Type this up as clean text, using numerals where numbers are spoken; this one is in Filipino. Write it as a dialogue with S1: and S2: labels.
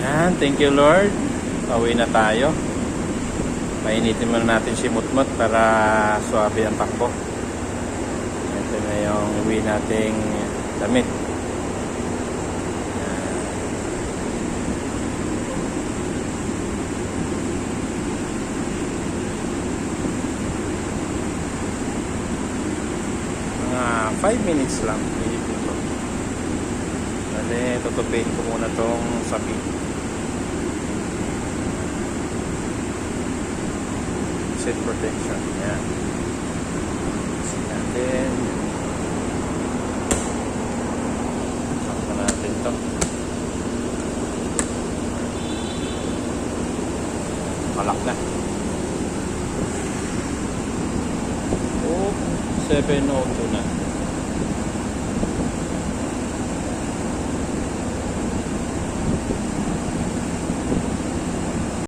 S1: Yan, thank you Lord. Pauwi na tayo. Painitin muna natin si Mutmut para suwabe ang takbo. Ito na yung uwi nating damit. Mga 5 minutes lang. Dali, tutupin ko muna tong sabi. Seat protection. Yan. Kasi natin. Saka natin ito. Malak na. Oh, 702 na.